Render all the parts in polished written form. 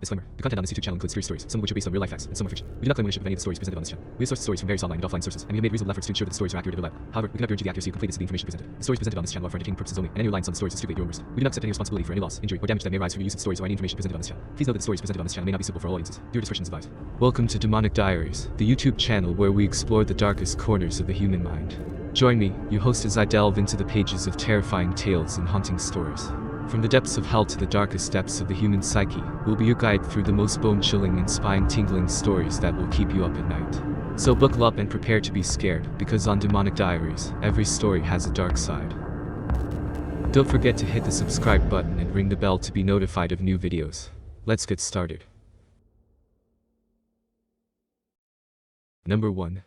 Disclaimer. The content on this YouTube channel includes true stories, some of which are based on real life facts, and some are fiction. We do not claim ownership of any of the stories presented on this channel. We have sourced stories from various online and offline sources, and we have made reasonable efforts to ensure that the stories are accurate and reliable. However, we cannot guarantee the accuracy or completeness of the information presented. The stories presented on this channel are for entertainment purposes only, and any reliance on the stories is strictly at your own risk. We do not accept any responsibility for any loss, injury, or damage that may arise from your use of the stories or any information presented on this channel. Please note that the stories presented on this channel may not be suitable for all audiences. Viewer discretion is advised. Welcome to Demonic Diaries, the YouTube channel where we explore the darkest corners of the human mind. Join me, your host, as I delve into the pages of terrifying tales and haunting stories. From the depths of hell to the darkest depths of the human psyche, we'll be your guide through the most bone-chilling and spine-tingling stories that will keep you up at night. So buckle up and prepare to be scared, because on Demonic Diaries, every story has a dark side. Don't forget to hit the subscribe button and ring the bell to be notified of new videos. Let's get started. Number 1.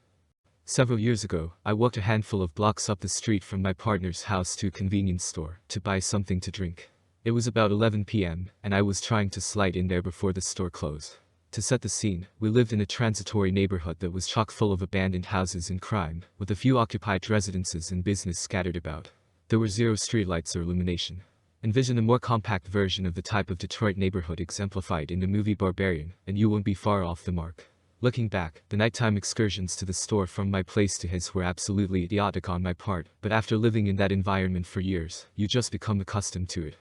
Several years ago, I walked a handful of blocks up the street from my partner's house to a convenience store to buy something to drink. It was about 11 p.m., and I was trying to slide in there before the store closed. To set the scene, we lived in a transitory neighborhood that was chock full of abandoned houses and crime, with a few occupied residences and business scattered about. There were zero streetlights or illumination. Envision a more compact version of the type of Detroit neighborhood exemplified in the movie Barbarian, and you won't be far off the mark. Looking back, the nighttime excursions to the store from my place to his were absolutely idiotic on my part, but after living in that environment for years, you just become accustomed to it.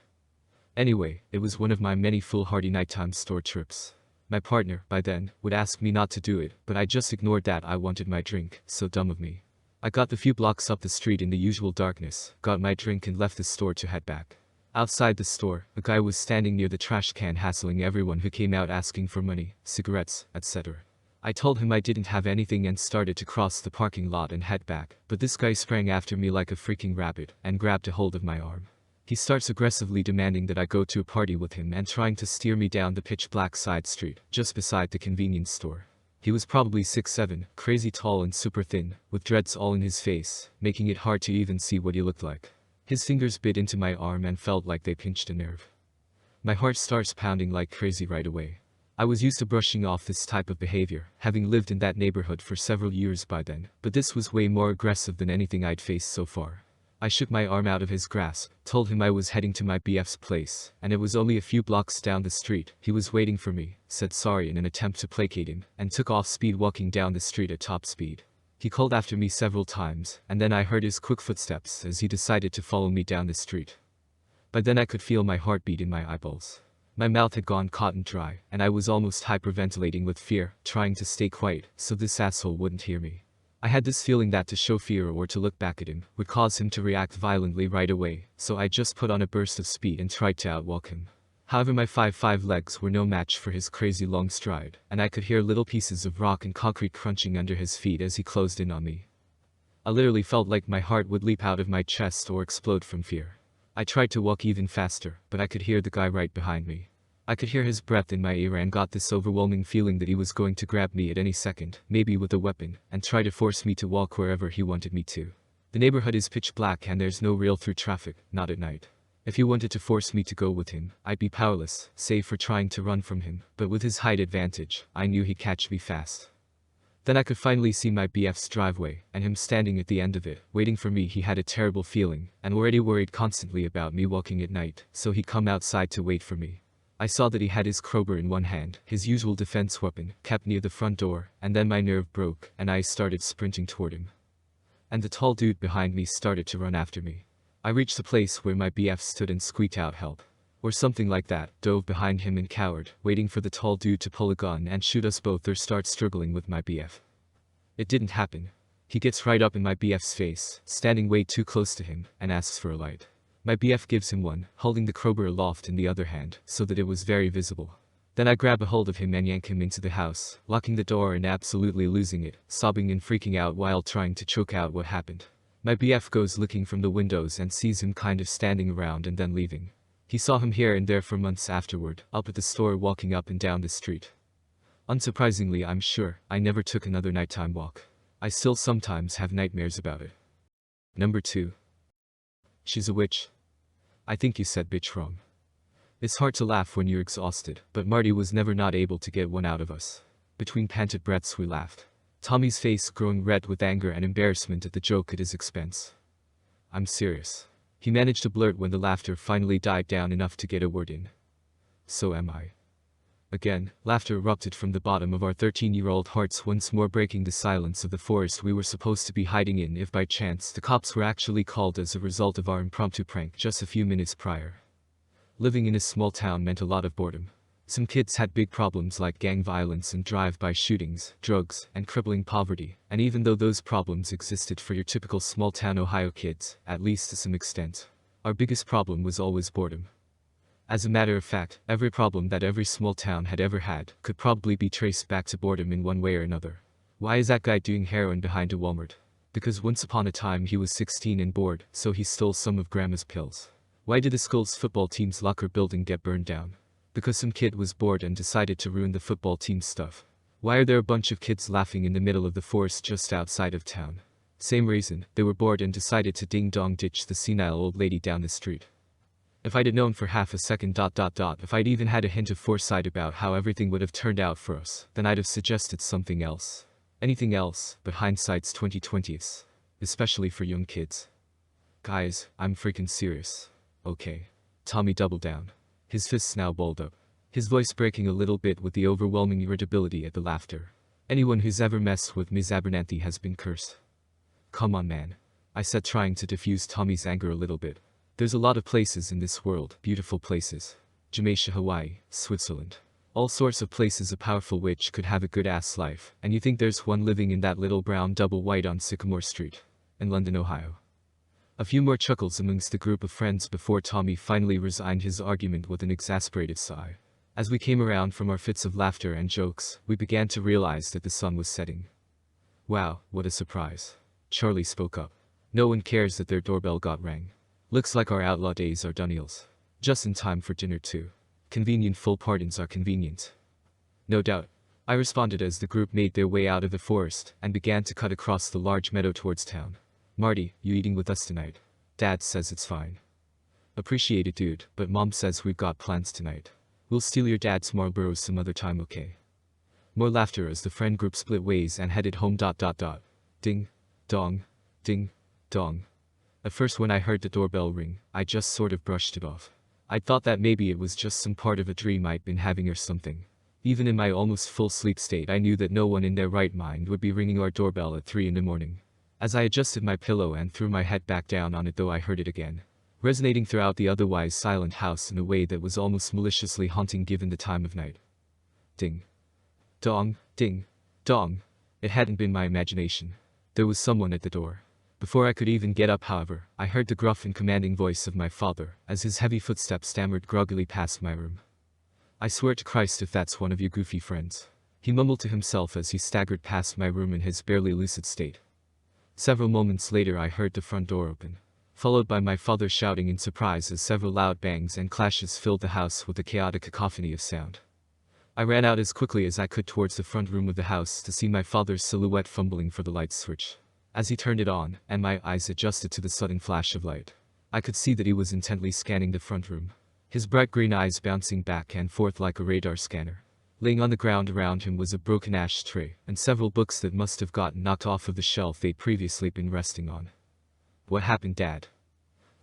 Anyway, it was one of my many foolhardy nighttime store trips. My partner, by then, would ask me not to do it, but I just ignored that. I wanted my drink, so dumb of me. I got the few blocks up the street in the usual darkness, got my drink and left the store to head back. Outside the store, a guy was standing near the trash can hassling everyone who came out asking for money, cigarettes, etc. I told him I didn't have anything and started to cross the parking lot and head back, but this guy sprang after me like a freaking rabbit and grabbed a hold of my arm. He starts aggressively demanding that I go to a party with him and trying to steer me down the pitch-black side street, just beside the convenience store. He was probably 6'7", crazy tall and super thin, with dreads all in his face, making it hard to even see what he looked like. His fingers bit into my arm and felt like they pinched a nerve. My heart starts pounding like crazy right away. I was used to brushing off this type of behavior, having lived in that neighborhood for several years by then, but this was way more aggressive than anything I'd faced so far. I shook my arm out of his grasp, told him I was heading to my BF's place, and it was only a few blocks down the street. He was waiting for me, said sorry in an attempt to placate him, and took off speed walking down the street at top speed. He called after me several times, and then I heard his quick footsteps as he decided to follow me down the street. By then I could feel my heartbeat in my eyeballs. My mouth had gone cotton dry, and I was almost hyperventilating with fear, trying to stay quiet so this asshole wouldn't hear me. I had this feeling that to show fear or to look back at him would cause him to react violently right away, so I just put on a burst of speed and tried to outwalk him. However, my 5'5" legs were no match for his crazy long stride, and I could hear little pieces of rock and concrete crunching under his feet as he closed in on me. I literally felt like my heart would leap out of my chest or explode from fear. I tried to walk even faster, but I could hear the guy right behind me. I could hear his breath in my ear and got this overwhelming feeling that he was going to grab me at any second, maybe with a weapon, and try to force me to walk wherever he wanted me to. The neighborhood is pitch black and there's no real through traffic, not at night. If he wanted to force me to go with him, I'd be powerless, save for trying to run from him, but with his height advantage, I knew he'd catch me fast. Then I could finally see my BF's driveway, and him standing at the end of it, waiting for me. He had a terrible feeling, and already worried constantly about me walking at night, so he'd come outside to wait for me. I saw that he had his crowbar in one hand, his usual defense weapon, kept near the front door, and then my nerve broke, and I started sprinting toward him. And the tall dude behind me started to run after me. I reached the place where my BF stood and squeaked out help. Or something like that, dove behind him and cowered, waiting for the tall dude to pull a gun and shoot us both or start struggling with my BF. It didn't happen. He gets right up in my BF's face, standing way too close to him, and asks for a light. My BF gives him one, holding the crowbar aloft in the other hand, so that it was very visible. Then I grab a hold of him and yank him into the house, locking the door and absolutely losing it, sobbing and freaking out while trying to choke out what happened. My BF goes looking from the windows and sees him kind of standing around and then leaving. He saw him here and there for months afterward, up at the store walking up and down the street. Unsurprisingly, I'm sure, I never took another nighttime walk. I still sometimes have nightmares about it. Number 2. She's a witch. I think you said bitch wrong. It's hard to laugh when you're exhausted, but Marty was never not able to get one out of us. Between panted breaths we laughed. Tommy's face growing red with anger and embarrassment at the joke at his expense. I'm serious. He managed to blurt when the laughter finally died down enough to get a word in. So am I. Again, laughter erupted from the bottom of our 13-year-old hearts, once more breaking the silence of the forest we were supposed to be hiding in if by chance the cops were actually called as a result of our impromptu prank just a few minutes prior. Living in a small town meant a lot of boredom. Some kids had big problems like gang violence and drive-by shootings, drugs, and crippling poverty, and even though those problems existed for your typical small-town Ohio kids, at least to some extent, our biggest problem was always boredom. As a matter of fact, every problem that every small town had ever had could probably be traced back to boredom in one way or another. Why is that guy doing heroin behind a Walmart? Because once upon a time he was 16 and bored, so he stole some of grandma's pills. Why did the school's football team's locker building get burned down? Because some kid was bored and decided to ruin the football team's stuff. Why are there a bunch of kids laughing in the middle of the forest just outside of town? Same reason, they were bored and decided to ding-dong ditch the senile old lady down the street. If I'd have known for half a second ... if I'd even had a hint of foresight about how everything would have turned out for us, then I'd have suggested something else. Anything else, but hindsight's 20/20s. Especially for young kids. Guys, I'm freaking serious. Okay. Tommy doubled down. His fists now balled up. His voice breaking a little bit with the overwhelming irritability at the laughter. Anyone who's ever messed with Ms. Abernathy has been cursed. Come on, man, I said, trying to diffuse Tommy's anger a little bit. There's a lot of places in this world, beautiful places. Jamaica, Hawaii, Switzerland. All sorts of places a powerful witch could have a good-ass life, and you think there's one living in that little brown double white on Sycamore Street, in London, Ohio. A few more chuckles amongst the group of friends before Tommy finally resigned his argument with an exasperated sigh. As we came around from our fits of laughter and jokes, we began to realize that the sun was setting. Wow, what a surprise. Charlie spoke up. No one cares that their doorbell got rang. Looks like our outlaw days are done. Just in time for dinner too. Convenient full pardons are convenient. No doubt, I responded as the group made their way out of the forest and began to cut across the large meadow towards town. Marty, you eating with us tonight? Dad says it's fine. Appreciate it, dude, but Mom says we've got plans tonight. We'll steal your dad's Marlboros some other time, okay? More laughter as the friend group split ways and headed home. Ding, dong, ding, dong. At first when I heard the doorbell ring, I just sort of brushed it off. I thought that maybe it was just some part of a dream I'd been having or something. Even in my almost full sleep state, I knew that no one in their right mind would be ringing our doorbell at 3 in the morning. As I adjusted my pillow and threw my head back down on it, though, I heard it again, resonating throughout the otherwise silent house in a way that was almost maliciously haunting given the time of night. Ding. Dong, ding, dong. It hadn't been my imagination. There was someone at the door. Before I could even get up, however, I heard the gruff and commanding voice of my father, as his heavy footsteps stammered groggily past my room. I swear to Christ if that's one of your goofy friends. He mumbled to himself as he staggered past my room in his barely lucid state. Several moments later I heard the front door open, followed by my father shouting in surprise as several loud bangs and clashes filled the house with a chaotic cacophony of sound. I ran out as quickly as I could towards the front room of the house to see my father's silhouette fumbling for the light switch. As he turned it on, and my eyes adjusted to the sudden flash of light, I could see that he was intently scanning the front room, his bright green eyes bouncing back and forth like a radar scanner. Laying on the ground around him was a broken ashtray, and several books that must have gotten knocked off of the shelf they'd previously been resting on. What happened, Dad?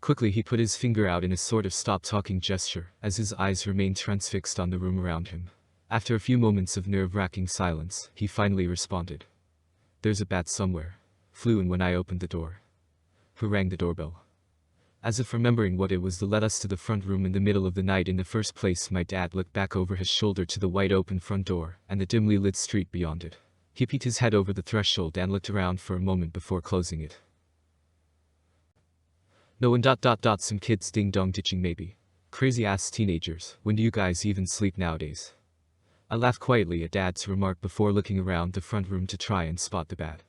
Quickly he put his finger out in a sort of stop-talking gesture, as his eyes remained transfixed on the room around him. After a few moments of nerve-wracking silence, he finally responded. There's a bat somewhere. Flew in when I opened the door. Who rang the doorbell? As if remembering what it was that led us to the front room in the middle of the night in the first place, my dad looked back over his shoulder to the wide-open front door and the dimly lit street beyond it. He peeked his head over the threshold and looked around for a moment before closing it. No one ... Some kids ding-dong ditching maybe. Crazy-ass teenagers, when do you guys even sleep nowadays? I laughed quietly at Dad's remark before looking around the front room to try and spot the bat.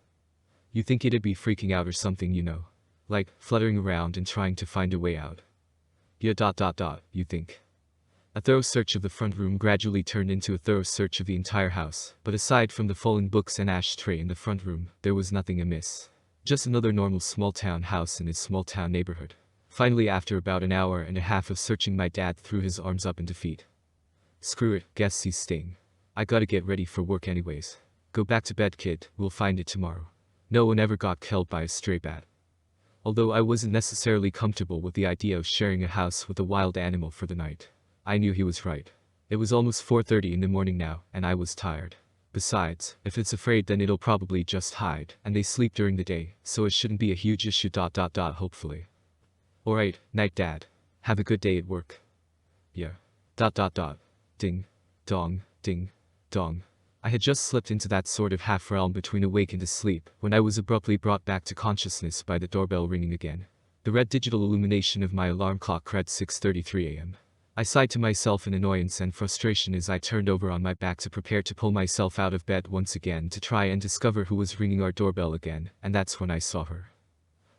You think it'd be freaking out or something, you know? Like, fluttering around and trying to find a way out. Yeah ... You think? A thorough search of the front room gradually turned into a thorough search of the entire house, but aside from the fallen books and ashtray in the front room, there was nothing amiss. Just another normal small-town house in its small-town neighborhood. Finally, after about an hour and a half of searching, my dad threw his arms up in defeat. Screw it, guess he's staying. I gotta get ready for work anyways. Go back to bed, kid, we'll find it tomorrow. No one ever got killed by a stray bat. Although I wasn't necessarily comfortable with the idea of sharing a house with a wild animal for the night, I knew he was right. It was almost 4:30 in the morning now, and I was tired. Besides, if it's afraid then it'll probably just hide, and they sleep during the day, so it shouldn't be a huge issue. Hopefully. Alright, night dad. Have a good day at work. Yeah. Ding. Dong. Ding. Dong. I had just slipped into that sort of half-realm between awake and asleep, when I was abruptly brought back to consciousness by the doorbell ringing again. The red digital illumination of my alarm clock read 6:33 a.m. I sighed to myself in annoyance and frustration as I turned over on my back to prepare to pull myself out of bed once again to try and discover who was ringing our doorbell again, and that's when I saw her.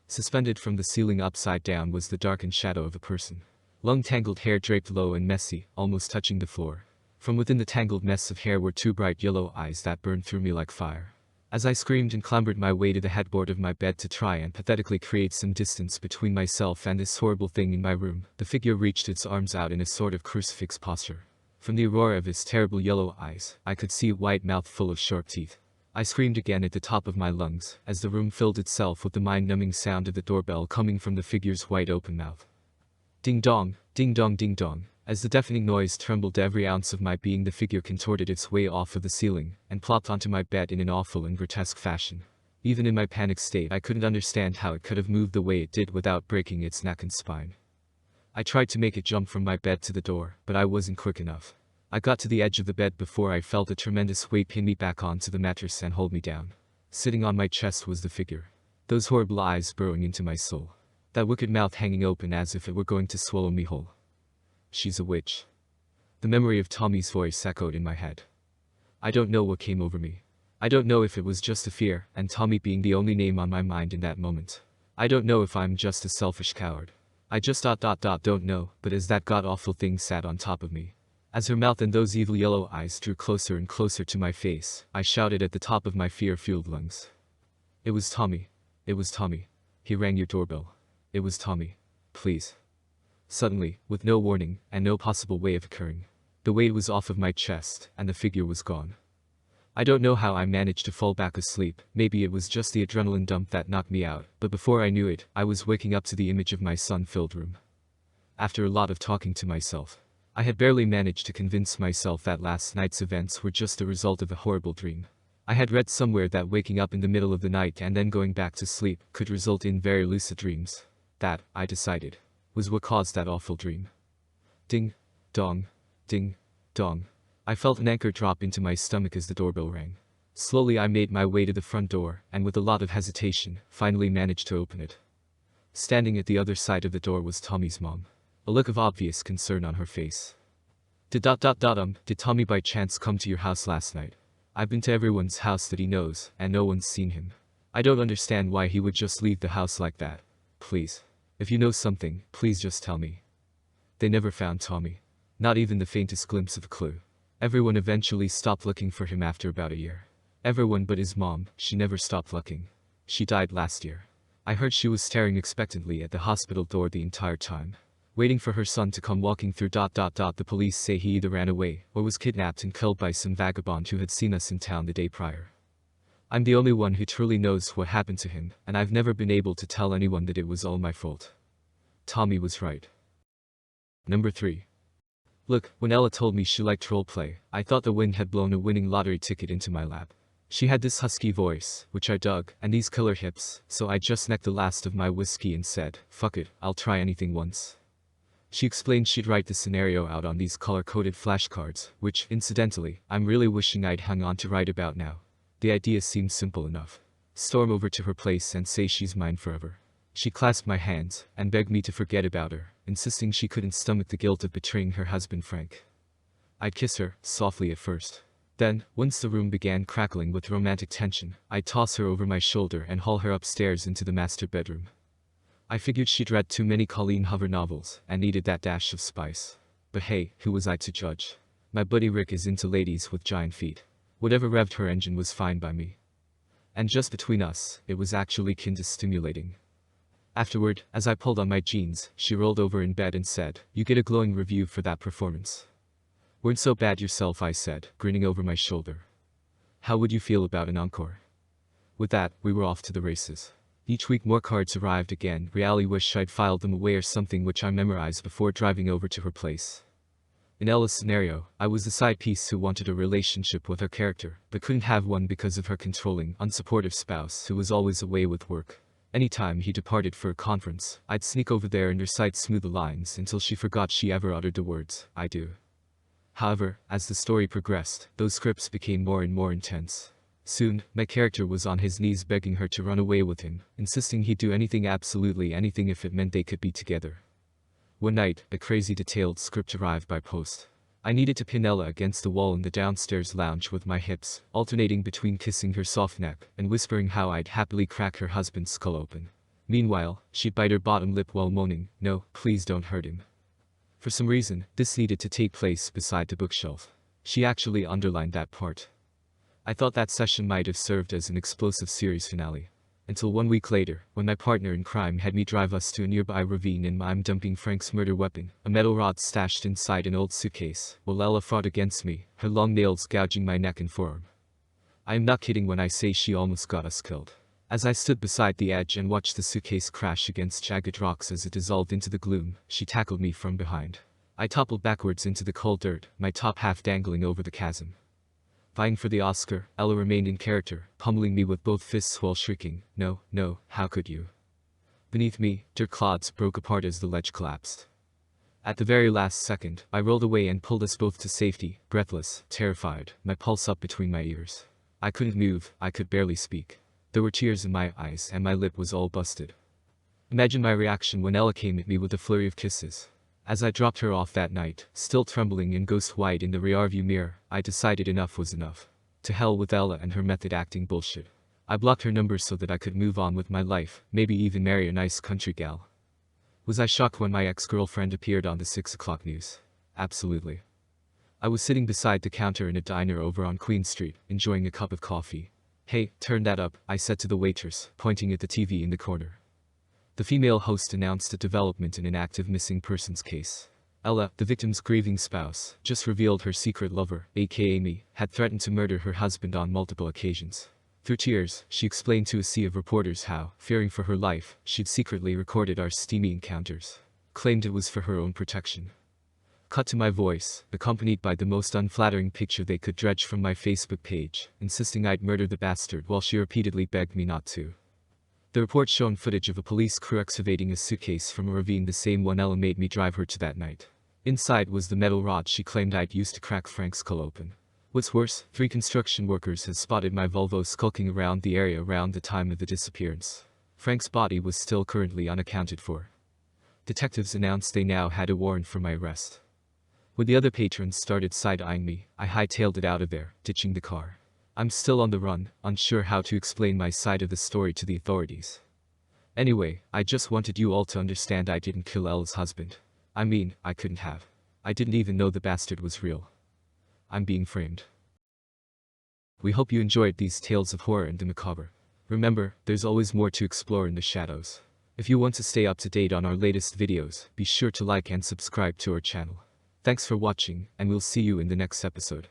Suspended from the ceiling upside down was the darkened shadow of a person. Long tangled hair draped low and messy, almost touching the floor. From within the tangled mess of hair were two bright yellow eyes that burned through me like fire. As I screamed and clambered my way to the headboard of my bed to try and pathetically create some distance between myself and this horrible thing in my room, the figure reached its arms out in a sort of crucifix posture. From the aurora of his terrible yellow eyes, I could see a white mouth full of sharp teeth. I screamed again at the top of my lungs, as the room filled itself with the mind-numbing sound of the doorbell coming from the figure's wide open mouth. Ding dong, ding dong, ding dong. As the deafening noise trembled every ounce of my being, the figure contorted its way off of the ceiling, and plopped onto my bed in an awful and grotesque fashion. Even in my panicked state I couldn't understand how it could have moved the way it did without breaking its neck and spine. I tried to make it jump from my bed to the door, but I wasn't quick enough. I got to the edge of the bed before I felt a tremendous weight pin me back onto the mattress and hold me down. Sitting on my chest was the figure. Those horrible eyes burrowing into my soul. That wicked mouth hanging open as if it were going to swallow me whole. She's a witch. The memory of Tommy's voice echoed in my head. I don't know what came over me. I don't know if it was just a fear, and Tommy being the only name on my mind in that moment. I don't know if I'm just a selfish coward. I just don't know, but as that god-awful thing sat on top of me. As her mouth and those evil yellow eyes drew closer and closer to my face, I shouted at the top of my fear-fueled lungs. It was Tommy. It was Tommy. He rang your doorbell. It was Tommy. Please. Suddenly, with no warning, and no possible way of occurring, the weight was off of my chest, and the figure was gone. I don't know how I managed to fall back asleep. Maybe it was just the adrenaline dump that knocked me out, but before I knew it, I was waking up to the image of my sun-filled room. After a lot of talking to myself, I had barely managed to convince myself that last night's events were just the result of a horrible dream. I had read somewhere that waking up in the middle of the night and then going back to sleep could result in very lucid dreams. That, I decided, was what caused that awful dream. Ding, dong, ding, dong. I felt an anchor drop into my stomach as the doorbell rang. Slowly I made my way to the front door, and with a lot of hesitation, finally managed to open it. Standing at the other side of the door was Tommy's mom. A look of obvious concern on her face. Did Tommy by chance come to your house last night? I've been to everyone's house that he knows, and no one's seen him. I don't understand why he would just leave the house like that. Please. If you know something, please just tell me. They never found Tommy. Not even the faintest glimpse of a clue. Everyone eventually stopped looking for him after about a year. Everyone but his mom, she never stopped looking. She died last year. I heard she was staring expectantly at the hospital door the entire time, waiting for her son to come walking through. The police say he either ran away, or was kidnapped and killed by some vagabond who had seen us in town the day prior. I'm the only one who truly knows what happened to him, and I've never been able to tell anyone that it was all my fault. Tommy was right. Number 3. Look, when Ella told me she liked roleplay, I thought the wind had blown a winning lottery ticket into my lap. She had this husky voice, which I dug, and these killer hips, so I just necked the last of my whiskey and said, fuck it, I'll try anything once. She explained she'd write the scenario out on these color-coded flashcards, which, incidentally, I'm really wishing I'd hung on to write about now. The idea seemed simple enough. Storm over to her place and say she's mine forever. She clasped my hands, and begged me to forget about her, insisting she couldn't stomach the guilt of betraying her husband Frank. I'd kiss her, softly at first. Then, once the room began crackling with romantic tension, I'd toss her over my shoulder and haul her upstairs into the master bedroom. I figured she'd read too many Colleen Hoover novels, and needed that dash of spice. But hey, who was I to judge? My buddy Rick is into ladies with giant feet. Whatever revved her engine was fine by me. And just between us, it was actually kinda stimulating. Afterward, as I pulled on my jeans, she rolled over in bed and said, "You get a glowing review for that performance." "Weren't so bad yourself," I said, grinning over my shoulder. "How would you feel about an encore?" With that, we were off to the races. Each week more cards arrived again. Really wish I'd filed them away or something, which I memorized before driving over to her place. In Ella's scenario, I was the side piece who wanted a relationship with her character, but couldn't have one because of her controlling, unsupportive spouse who was always away with work. Anytime he departed for a conference, I'd sneak over there and recite smooth lines until she forgot she ever uttered the words, "I do." However, as the story progressed, those scripts became more and more intense. Soon, my character was on his knees begging her to run away with him, insisting he'd do anything, absolutely anything, if it meant they could be together. One night, a crazy detailed script arrived by post. I needed to pin Ella against the wall in the downstairs lounge with my hips, alternating between kissing her soft neck and whispering how I'd happily crack her husband's skull open. Meanwhile, she'd bite her bottom lip while moaning, "No, please don't hurt him." For some reason, this needed to take place beside the bookshelf. She actually underlined that part. I thought that session might have served as an explosive series finale. Until 1 week later, when my partner in crime had me drive us to a nearby ravine and mime dumping Frank's murder weapon, a metal rod stashed inside an old suitcase, while Ella fought against me, her long nails gouging my neck and forearm. I am not kidding when I say she almost got us killed. As I stood beside the edge and watched the suitcase crash against jagged rocks as it dissolved into the gloom, she tackled me from behind. I toppled backwards into the cold dirt, my top half dangling over the chasm. Vying for the Oscar, Ella remained in character, pummeling me with both fists while shrieking, "No, no, how could you?" Beneath me, dirt clods broke apart as the ledge collapsed. At the very last second, I rolled away and pulled us both to safety, breathless, terrified, my pulse up between my ears. I couldn't move, I could barely speak. There were tears in my eyes and my lip was all busted. Imagine my reaction when Ella came at me with a flurry of kisses. As I dropped her off that night, still trembling and ghost white in the rearview mirror, I decided enough was enough. To hell with Ella and her method acting bullshit. I blocked her number so that I could move on with my life, maybe even marry a nice country gal. Was I shocked when my ex-girlfriend appeared on the 6 o'clock news? Absolutely. I was sitting beside the counter in a diner over on Queen Street, enjoying a cup of coffee. "Hey, turn that up," I said to the waitress, pointing at the TV in the corner. The female host announced a development in an active missing persons case. Ella, the victim's grieving spouse, just revealed her secret lover, aka me, had threatened to murder her husband on multiple occasions. Through tears, she explained to a sea of reporters how, fearing for her life, she'd secretly recorded our steamy encounters. Claimed it was for her own protection. Cut to my voice, accompanied by the most unflattering picture they could dredge from my Facebook page, insisting I'd murder the bastard while she repeatedly begged me not to. The report showed footage of a police crew excavating a suitcase from a ravine, the same one Ella made me drive her to that night. Inside was the metal rod she claimed I'd used to crack Frank's skull open. What's worse, 3 construction workers had spotted my Volvo skulking around the area around the time of the disappearance. Frank's body was still currently unaccounted for. Detectives announced they now had a warrant for my arrest. When the other patrons started side-eyeing me, I hightailed it out of there, ditching the car. I'm still on the run, unsure how to explain my side of the story to the authorities. Anyway, I just wanted you all to understand I didn't kill Ella's husband. I mean, I couldn't have. I didn't even know the bastard was real. I'm being framed. We hope you enjoyed these tales of horror and the macabre. Remember, there's always more to explore in the shadows. If you want to stay up to date on our latest videos, be sure to like and subscribe to our channel. Thanks for watching, and we'll see you in the next episode.